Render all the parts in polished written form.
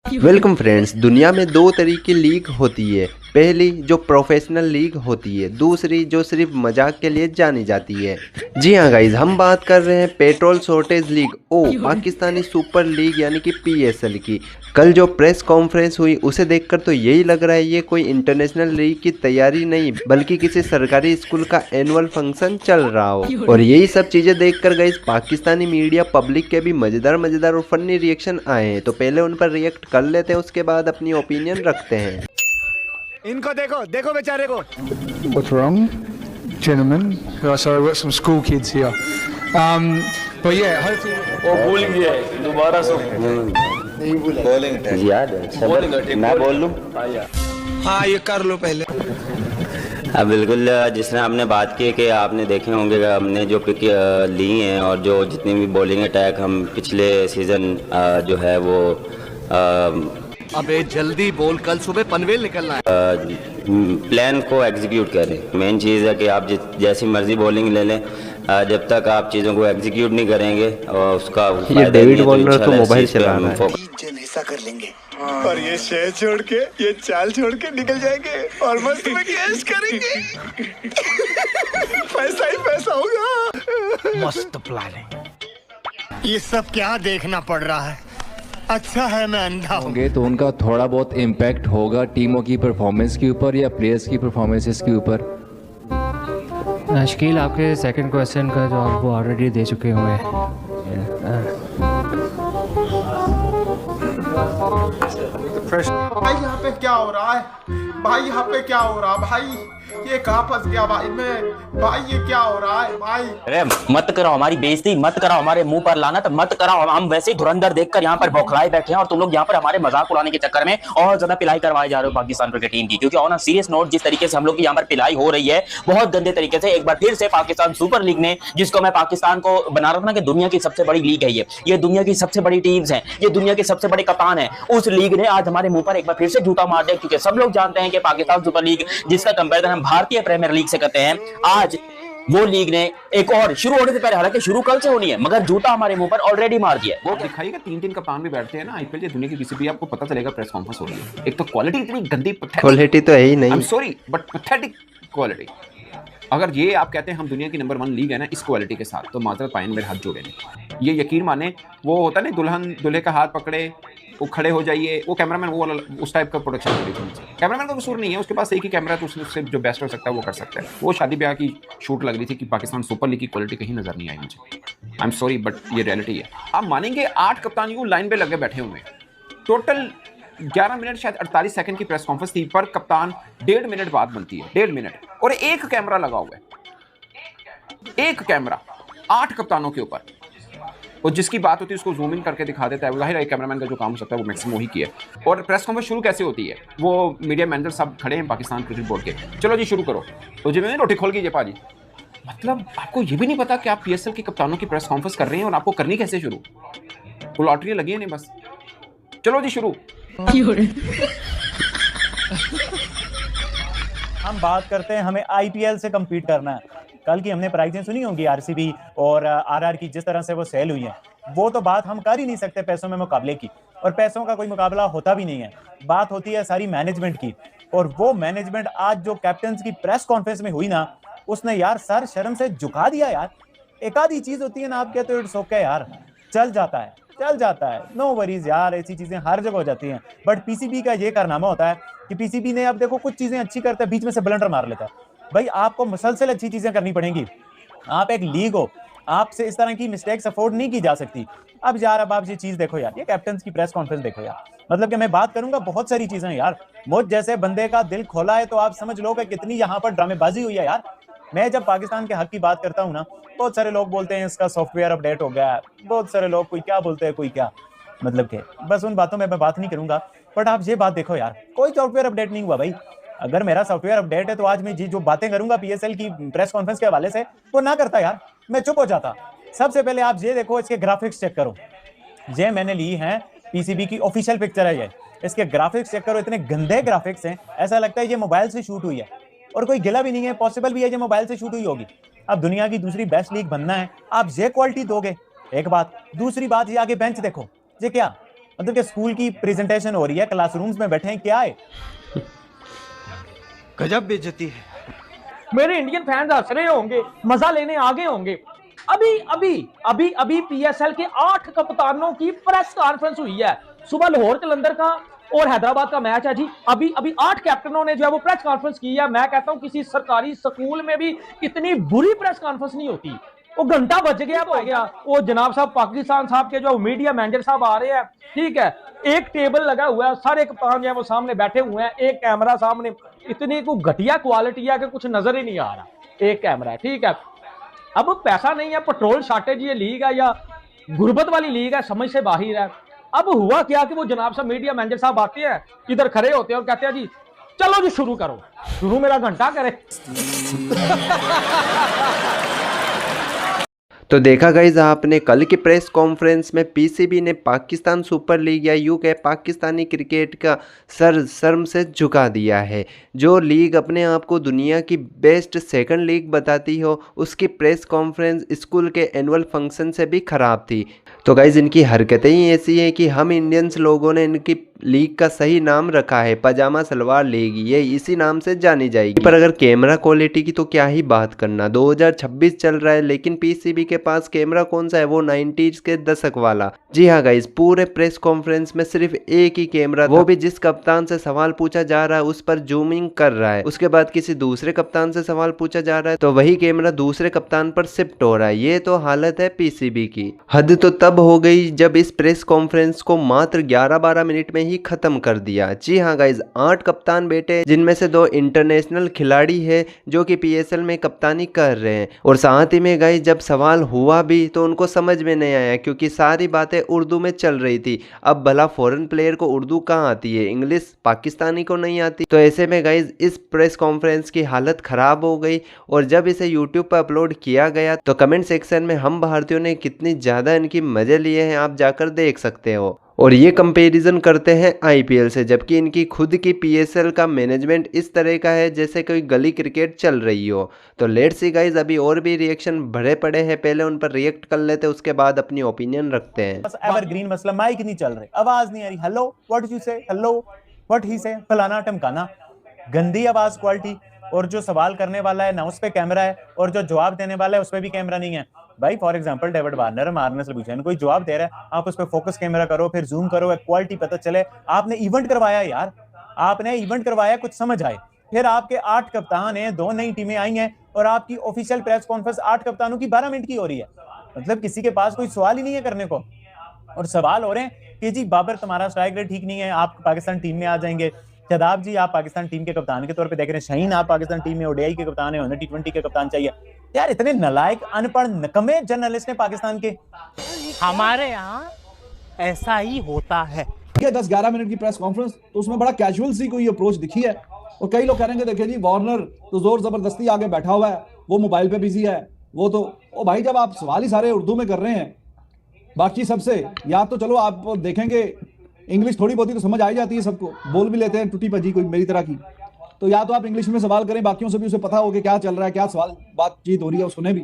Welcome friends. दुनिया में दो तरह की लीग होती है। पहली जो प्रोफेशनल लीग होती है, दूसरी जो सिर्फ मजाक के लिए जानी जाती है। जी हाँ गाइज, हम बात कर रहे हैं petrol shortage league Pakistani super league यानी कि पीएसएल की। कल जो प्रेस कॉन्फ्रेंस हुई उसे देखकर तो यही लग रहा है ये कोई इंटरनेशनल लीग की तैयारी नहीं बल्कि किसी सरकारी स्कूल का एनुअल फंक्शन चल रहा हो। और यही सब चीजें देखकर गाइज पाकिस्तानी मीडिया पब्लिक के भी मजेदार मजेदार और फनी रिएक्शन आए हैं। तो पहले उन पर रिएक्ट कर लेते हैं, उसके बाद अपनी ओपिनियन रखते हैं। इनको देखो देखो बेचारे को। What's wrong, gentlemen? Oh, sorry, we've got some school kids here. But yeah, hopefully. वो भूल गया है, दोबारा से याद है सबर, मैं बोल लूं? हाँ ये कर लो पहले। हाँ बिल्कुल, जिसने आपने बात की कि आपने देखे होंगे हमने जो पिक ली हैं और जो जितनी भी बॉलिंग अटैक हम पिछले सीज़न जो है वो अबे जल्दी बोल, कल सुबह पनवेल निकलना है। प्लान को एग्जीक्यूट करें। मेन चीज़ है कि आप जैसी मर्जी बॉलिंग ले लें, जब तक आप चीज़ों को एग्जीक्यूट नहीं करेंगे और उसका ये डेविड वार्नर तो मोबाइल चला रहा है। ऐसा कर लेंगे और ये शहर छोड़ के, ये चाल छोड़ के निकल जाएंगे और मस्त में कैश करेंगे। पैसा ही पैसा होगा। मस्त प्लानिंग। ये सब क्या देखना पड़ रहा है? अच्छा है मैं अंधा हूँ। होंगे तो उनका थोड़ा बहुत इम्पैक्ट होगा टीमों की परफॉर्मेंस के ऊपर या प्लेयर्स की परफॉर्मेंसेस के ऊपर। शकील, आपके सेकंड क्वेश्चन का जवाब वो ऑलरेडी दे चुके हुए हैं। भाई यहाँ पे क्या हो रहा है? भाई यहाँ पे क्या हो रहा है? भाई ये कहाँ फंस गया भाई मैं? भाई ये क्या हो रहा है भाई? अरे मत कराओ हमारी बेइज्जती, मत कराओ हमारे मुंह पर लानत, मत कराओ। हम वैसे ही धुरंधर देखकर यहाँ पर बौखलाए बैठे हैं और तुम लोग यहाँ पर हमारे मजाक उड़ाने के चक्कर में और ज्यादा पिलाई करवाए जा रहे हो पाकिस्तान क्रिकेट टीम की। क्योंकि ऑन अ सीरियस नोट, जिस तरीके से हम लोग की यहाँ पर पिलाई हो रही है बहुत गंदे तरीके से, एक बार फिर से पाकिस्तान सुपर लीग ने, जिसको मैं पाकिस्तान को बना रहा था ना कि दुनिया की सबसे बड़ी लीग है ये दुनिया की सबसे बड़ी टीम्स हैं, ये दुनिया के सबसे बड़े कप्तान है, उस लीग ने आज हमारे मुंह पर एक बार फिर से जूता मार दिया। क्योंकि सब लोग जानते हैं कि पाकिस्तान सुपर लीग, जिसका कंपेरिजन हम भारतीय प्रीमियर लीग से करते हैं, आज वो लीग ने एक और शुरू होने से पहले, हालांकि शुरू कल से होनी है, मगर जूता हमारे मुंह पर ऑलरेडी मार दिया। वो दिखाइएगा 3-3 कप्तान भी बैठते हैं ना आईपीएल की दुनिया की किसी भी, आपको पता चलेगा प्रेस कॉन्फ्रेंस हो रही है। एक तो क्वालिटी इतनी गंदी, क्वालिटी तो है ही नहीं। I am sorry but pathetic quality. अगर ये आप कहते हैं हम दुनिया की नंबर 1 लीग है ना इस क्वालिटी के साथ, तो माजरत पाएं, मेरे हाथ जोड़े नहीं। ये यकीन माने, वो होता नहीं दुल्हन दूल्हे का हाथ पकड़े वो खड़े हो जाइए, वो कैमरामैन वो उस टाइप का प्रोडक्शन हो रही थी। कैमरामैन का कसूर नहीं है, उसके पास एक ही कैमरा है तो उससे जो बेस्ट हो सकता है वो कर सकता है। वो शादी ब्याह की शूट लग रही थी कि पाकिस्तान सुपर लीग की क्वालिटी कहीं नजर नहीं आई मुझे। आई एम सॉरी बट ये रियलिटी है। आप मानेंगे 8 कप्तान यूं लाइन पे लगे बैठे हुए हैं। टोटल 11 मिनट शायद 48 सेकंड की प्रेस कॉन्फ्रेंस थी, पर कप्तान 1.5 मिनट बाद बनती है, 1.5 मिनट, और एक कैमरा लगा हुआ है, एक कैमरा 8 कप्तानों के ऊपर। और जिसकी बात होती है उसको जूम इन करके दिखा देता है। जाहिर है कैमरामैन का जो काम हो सकता है वो मैक्सिमम वही किया। और प्रेस कॉन्फ्रेंस शुरू कैसे होती है? वो मीडिया मैनेजर सब खड़े हैं पाकिस्तान क्रिकेट बोर्ड के, चलो जी शुरू करो। तो जी मैंने रोटी खोल कीजिए पाजी। मतलब आपको ये भी नहीं पता कि आप पीएसएल के कप्तानों की प्रेस कॉन्फ्रेंस कर रहे हैं और आपको करनी कैसे शुरू? वो लॉटरी लगी है नहीं, बस चलो जी शुरू। हम बात करते हैं हमें आईपीएल से कम्पीट करना है। कल की हमने प्राइजें सुनी होंगी आरसीबी और आरआर की, जिस तरह से वो सेल हुई है, वो तो बात हम कर ही नहीं सकते पैसों में मुकाबले की, और पैसों का कोई मुकाबला होता भी नहीं है। बात होती है सारी मैनेजमेंट की, और वो मैनेजमेंट आज जो कैप्टन की प्रेस कॉन्फ्रेंस में हुई ना, उसने यार सर शर्म से झुका दिया यार। एक आधी चीज होती है ना, आप कहते हो इट्स ओके यार, चल जाता है, नो वरीज यार, ऐसी चीजें हर जगह हो जाती हैं। बट पीसीबी का ये कारनामा होता है कि पीसीबी ने, अब देखो कुछ चीजें अच्छी करता है, बीच में से ब्लंडर मार लेता है। भाई आपको मुसलसल अच्छी चीजें करनी पड़ेंगी, आप एक लीग हो, आपसे इस तरह की मिस्टेक्स अफोर्ड नहीं की जा सकती। अब यार अब आप ये चीज देखो यार, ये कैप्टन की प्रेस कॉन्फ्रेंस देखो यार, मतलब कि मैं बात करूंगा बहुत सारी चीजें यार, मुझ जैसे बंदे का दिल खोला है तो आप समझ लो कि कितनी यहाँ पर ड्रामेबाजी हुई है यार। मैं जब पाकिस्तान के हक की बात करता हूँ ना, बहुत सारे लोग बोलते हैं इसका सॉफ्टवेयर अपडेट हो गया है, बहुत सारे लोग कोई क्या बोलते हैं कोई क्या, मतलब के बस उन बातों में मैं बात नहीं करूंगा। बट आप ये बात देखो यार, कोई सॉफ्टवेयर अपडेट नहीं हुआ भाई। अगर मेरा सॉफ्टवेयर अपडेट है तो आज मैं जो बातें करूंगा पीएसएल की प्रेस कॉन्फ्रेंस के हवाले से, वो ना करता यार, मैं चुप हो जाता। सबसे पहले आप ये देखो, इसके ग्राफिक्स चेक करो। ये मैंने ली है पीसीबी की ऑफिशियल पिक्चर है ये, इसके ग्राफिक्स चेक करो, इतने गंदे ग्राफिक्स हैं, ऐसा लगता है ये मोबाइल से शूट हुई है। और कोई गिला भी नहीं है, पॉसिबल भी है ये मोबाइल से शूट हुई होगी। अब दुनिया की दूसरी बेस्ट लीग बनना है, आप ये क्वालिटी दोगे, एक बात। दूसरी बात, ये आगे बेंच देखो, ये क्या मतलब कि स्कूल की प्रेजेंटेशन हो रही है, क्लासरूम्स में बैठे हैं, क्या है? गजब बेइज्जती है। मेरे इंडियन फैंस हंस रहे होंगे, मजा लेने आगे होंगे। अभी पीएसएल के 8 कप्तानों की प्रेस कॉन्फ्रेंस हुई है। सुबह लाहौर कलंदर का और हैदराबाद का मैच है जी। अभी 8 कैप्टनों ने जो है वो प्रेस कॉन्फ्रेंस की है। मैं कहता हूं किसी सरकारी स्कूल में भी इतनी बुरी प्रेस कॉन्फ्रेंस नहीं होती। वो घंटा बज गया हो गया। वो जनाब साहब पाकिस्तान साहब के जो मीडिया मैनेजर साहब आ रहे हैं, ठीक है, एक टेबल लगा हुआ है, सारे कप्तान जो है वो सामने बैठे हुए हैं, एक कैमरा सामने, इतनी को घटिया क्वालिटी है कि कुछ नजर ही नहीं आ रहा, एक कैमरा है, ठीक है। अब पैसा नहीं है, पेट्रोल शॉर्टेज ये लीग है या गुर्बत वाली लीग है, समझ से बाहर है। अब हुआ क्या कि वो जनाब साहब मीडिया मैनेजर साहब आते हैं, इधर खड़े होते हैं और कहते हैं जी चलो जी शुरू करो। शुरू मेरा घंटा करे। तो देखा गाइज आपने कल की प्रेस कॉन्फ्रेंस में पीसीबी ने पाकिस्तान सुपर लीग या यूं कहे पाकिस्तानी क्रिकेट का सर शर्म से झुका दिया है। जो लीग अपने आप को दुनिया की बेस्ट सेकंड लीग बताती हो, उसकी प्रेस कॉन्फ्रेंस स्कूल के एनुअल फंक्शन से भी ख़राब थी। तो गाइज इनकी हरकतें ही ऐसी हैं कि हम इंडियंस लोगों ने इनकी लीग का सही नाम रखा है पजामा सलवार लीग, ये इसी नाम से जानी जाएगी। पर अगर कैमरा क्वालिटी की तो क्या ही बात करना, 2026 चल रहा है लेकिन पीसीबी के पास कैमरा कौन सा है, वो 90s के दशक वाला। जी हाँ गाइज, पूरे प्रेस कॉन्फ्रेंस में सिर्फ एक ही कैमरा, वो भी जिस कप्तान से सवाल पूछा जा रहा है उस पर जूमिंग कर रहा है। उसके बाद किसी दूसरे कप्तान से सवाल पूछा जा रहा है तो वही कैमरा दूसरे कप्तान पर शिफ्ट हो रहा है। ये तो हालत है पीसीबी की। हद तो तब हो गई जब इस प्रेस कॉन्फ्रेंस को मात्र 11-12 मिनट में ही खत्म कर दिया। जी हाँ गाइज, 8 कप्तान बैठे जिनमें से 2 इंटरनेशनल खिलाड़ी है जो कि पीएसएल में कप्तानी कर रहे हैं। और साथ ही में गाइज जब सवाल हुआ भी तो उनको समझ में नहीं आया क्योंकि सारी बातें उर्दू में चल रही थी। अब भला फॉरेन प्लेयर को उर्दू कहाँ आती है, इंग्लिश पाकिस्तानी को नहीं आती। तो ऐसे में गाइज इस प्रेस कॉन्फ्रेंस की हालत खराब हो गई। और जब इसे यूट्यूब पर अपलोड किया गया तो कमेंट सेक्शन में हम भारतीयों ने कितनी ज़्यादा इनकी मजे लिए हैं आप जाकर देख सकते हो। और ये कंपैरिजन करते हैं आईपीएल से, जबकि इनकी खुद की पीएसएल का मैनेजमेंट इस तरह का है जैसे कोई गली क्रिकेट चल रही हो। तो लेट्स सी गाइज, अभी और भी रिएक्शन भरे पड़े हैं, पहले उन पर रिएक्ट कर लेते हैं, उसके बाद अपनी ओपिनियन रखते हैं। बस एवरग्रीन मसला, माइक नहीं चल रहे, आवाज नहीं आ रही, हेलो व्हाट डू यू से, हेलो व्हाट ही से, फलाना टमकाना, गंदी आवाज क्वालिटी। और जो सवाल करने वाला है ना उस पे कैमरा है और जो जवाब देने वाला है उस पे भी कैमरा नहीं है। भाई for example David Warner, Marnus Labuschagne, कोई जवाब दे रहा है, आप उस पे फोकस कैमरा करो, फिर जूम करो, क्वालिटी पता चले। आपने इवेंट करवाया यार, आपने इवेंट करवाया, कुछ समझ आए। फिर आपके 8 कप्तान हैं, 2 नई टीमें आई हैं और आपकी ऑफिशियल प्रेस कॉन्फ्रेंस 8 कप्तानों की 12 मिनट की हो रही है। मतलब किसी के पास कोई सवाल ही नहीं है करने को। और सवाल हो रहे हैं कि जी बाबर तुम्हारा स्ट्राइक रेट ठीक नहीं है, आप पाकिस्तान टीम में आ जाएंगे। शादाब जी आप पाकिस्तान टीम के कप्तान के तौर पे देख रहे हैं, शाहीन आप पाकिस्तान टीम में ओडीआई के कप्तान है, T20 के कप्तान चाहिए। यार इतने नालायक अनपढ़ नकमे जर्नलिस्ट हैं पाकिस्तान के। हमारे यहाँ ऐसा ही होता है। 10-11 मिनट की प्रेस कॉन्फ्रेंस तो उसमें बड़ा कैजुअल सी कोई अप्रोच दिखी है। और कई लोग कह रहे हैं देखिए जी वार्नर तो जोर जबरदस्ती आगे बैठा हुआ है, वो मोबाइल पे बिजी है, वो तो ओ भाई जब आप सवाल ही सारे उर्दू में कर रहे हैं, बाकी सबसे या तो चलो आप देखेंगे इंग्लिश थोड़ी बहुत ही तो समझ आ जाती है सबको, बोल भी लेते हैं टूटी भजी कोई मेरी तरह की, तो या तो आप इंग्लिश में सवाल करें, बाकियों से भी उसे पता हो कि क्या चल रहा है, क्या सवाल बातचीत हो रही है उसने भी।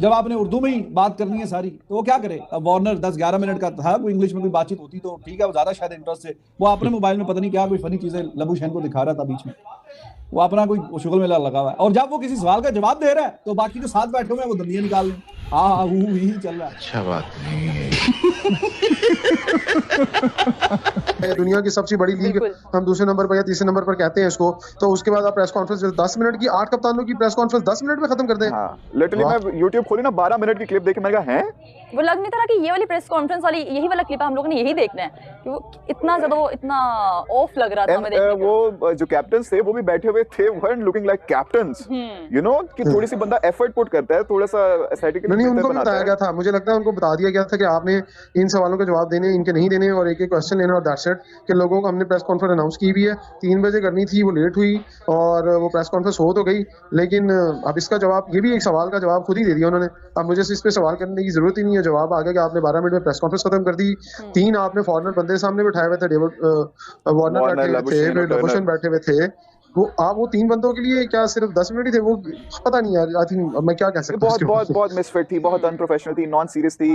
जब आपने उर्दू में ही बात करनी है सारी तो वो क्या करे। अब वार्नर 10-11 मिनट का था, कोई इंग्लिश में कोई बातचीत होती तो ठीक है, वो ज्यादा शायद इंटरेस्ट से वो अपने मोबाइल में पता नहीं क्या कोई फनी चीजें लबुशेन को दिखा रहा था बीच में, वो अपना कोई शुगल मेला लगा हुआ है। और जब वो किसी सवाल का जवाब दे रहा है तो बाकी जो साथ बैठे हुए हैं वो दंदियां निकाल लें, हाँ ही चल रहा है। अच्छा बात नहीं दुनिया की सबसे बड़ी लीग हम दूसरे नंबर पर या तीसरे नंबर पर कहते हैं इसको, तो उसके बाद आप प्रेस कॉन्फ्रेंस 10 मिनट की 8 कप्तानों की प्रेस कॉन्फ्रेंस 10 मिनट में खत्म कर दें। लिटरली मैं यूट्यूब खोली ना 12 मिनट की क्लिप देखे, मैंने कहा हैं वो लग नहीं था कि ये वाली प्रेस कॉन्फ्रेंस वाली यही वाला क्लिप हम लोग ने यही देखना है कि वो इतना ज्यादा वो इतना ऑफ लग रहा था हमें देखने को। वो जो कैप्टन्स थे वो भी बैठे हुए थे, weren't looking like captains, you know कि थोड़ी सी बंदा एफर्ट पुट करता है, थोड़ा सा एस्थेटिकली नहीं उनको बताया गया था, मुझे लगता है उनको बता दिया गया था कि आपने इन सवालों के जवाब देने, इनके नहीं देने और एक एक क्वेश्चन लेना और दैट्स इट। कि लोगों को हमने प्रेस कॉन्फ्रेंस अनाउंस की भी है, 3 बजे करनी थी, वो लेट हुई और वो प्रेस कॉन्फ्रेंस हो तो गई, लेकिन अब इसका जवाब, ये भी एक सवाल का जवाब खुद ही दे दिया उन्होंने। अब मुझे इस पे सवाल करने की जरूरत ही नहीं है, जवाब आ गया कि आपने 12 मिनट में प्रेस कॉन्फ्रेंस खत्म कर दी। 3 आपने फॉरेनर बंदे सामने बैठाए हुए थे, डेविड वार्नर बैठे हुए थे, फिर लबुशेन बैठे हुए थे, वो 3 बंदों के लिए क्या सिर्फ 10 मिनट ही थे? वो पता नहीं यार, आई थिंक मैं क्या कह सकता हूँ बहुत इसके बहुत ऊपर। बहुत मिसफिट थी, बहुत अनप्रोफेशनल थी, नॉन सीरियस थी।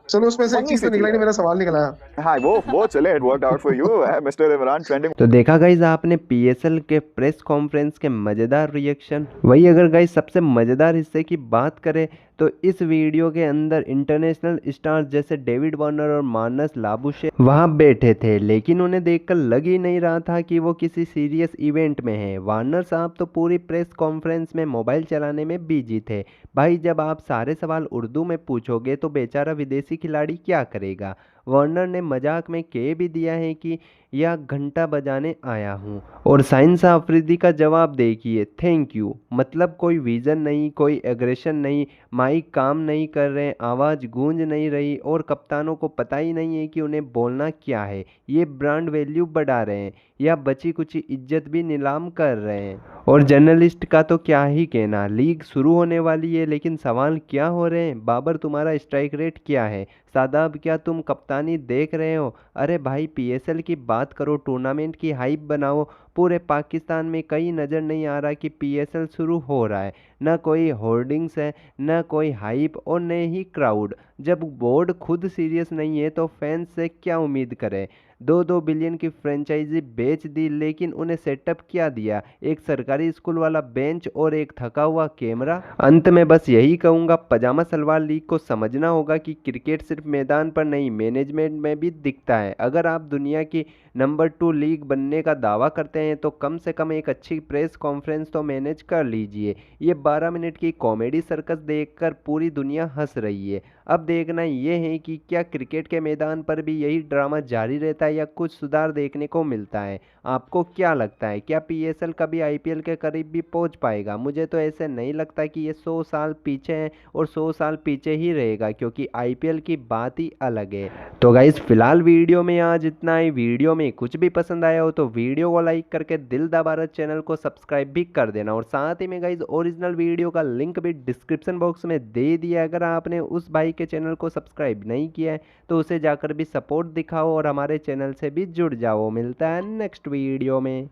चलो उसमें से एक चीज तो निकला नहीं, मेरा सवाल निकला है। हाँ वो चले, it worked out for you mister Imran trending. तो देखा गाइज आपने पीएसएल के प्रेस कॉन्फ्रेंस के मज़ेदार रिएक्शन। वही अगर गाइज सबसे मज़ेदार हिस्से की बात करें तो इस वीडियो के अंदर इंटरनेशनल स्टार्स जैसे डेविड वार्नर और मानस लाबुशे वहां बैठे थे, लेकिन उन्हें देखकर लग ही नहीं रहा था कि वो किसी सीरियस इवेंट में हैं। वार्नर साहब तो पूरी प्रेस कॉन्फ्रेंस में मोबाइल चलाने में बिजी थे। भाई जब आप सारे सवाल उर्दू में पूछोगे तो बेचारा विदेशी खिलाड़ी क्या करेगा। वार्नर ने मजाक में कह भी दिया है कि यह घंटा बजाने आया हूँ। और साइंस अफरीदी का जवाब देखिए, थैंक यू। मतलब कोई विज़न नहीं, कोई एग्रेशन नहीं, माइक काम नहीं कर रहे, आवाज़ गूंज नहीं रही और कप्तानों को पता ही नहीं है कि उन्हें बोलना क्या है। ये ब्रांड वैल्यू बढ़ा रहे हैं या बची कुछ इज्जत भी नीलाम कर रहे हैं। और जर्नलिस्ट का तो क्या ही कहना, लीग शुरू होने वाली है लेकिन सवाल क्या हो रहे हैं? बाबर तुम्हारा स्ट्राइक रेट क्या है? शादाब क्या तुम कप्तानी देख रहे हो? अरे भाई पीएसएल की बात करो, टूर्नामेंट की हाइप बनाओ। पूरे पाकिस्तान में कहीं नज़र नहीं आ रहा कि पीएसएल शुरू हो रहा है। न कोई होर्डिंग्स है, न कोई हाइप और न ही क्राउड। जब बोर्ड खुद सीरियस नहीं है तो फैंस से क्या उम्मीद करें? 2-2 बिलियन की फ्रेंचाइजी बेच दी, लेकिन उन्हें सेटअप क्या दिया? एक सरकारी स्कूल वाला बेंच और एक थका हुआ कैमरा। अंत में बस यही कहूँगा, पजामा सलवार लीग को समझना होगा कि क्रिकेट सिर्फ मैदान पर नहीं, मैनेजमेंट में भी दिखता है। अगर आप दुनिया की नंबर 2 लीग बनने का दावा करते हैं तो कम से कम एक अच्छी प्रेस कॉन्फ्रेंस तो मैनेज कर लीजिए। ये 12 मिनट की कॉमेडी सर्कस देखकर पूरी दुनिया हंस रही है। अब देखना ये है कि क्या क्रिकेट के मैदान पर भी यही ड्रामा जारी रहता है या कुछ सुधार देखने को मिलता है। आपको क्या लगता है, क्या पीएसएल कभी आईपीएल के करीब भी पहुंच पाएगा? मुझे तो ऐसे नहीं लगता कि ये 100 साल पीछे है और 100 साल पीछे ही रहेगा, क्योंकि आईपीएल की बात ही अलग है। तो गाइस फिलहाल वीडियो में आज इतना ही। वीडियो में कुछ भी पसंद आया हो तो वीडियो को लाइक करके दिल दा भारत चैनल को सब्सक्राइब भी कर देना। और साथ ही में गाइस ओरिजिनल वीडियो का लिंक भी डिस्क्रिप्शन बॉक्स में दे दिया। अगर आपने उस भाई के चैनल को सब्सक्राइब नहीं किया है तो उसे जाकर भी सपोर्ट दिखाओ और हमारे चैनल से भी जुड़ जाओ। मिलता है नेक्स्ट वीडियो में।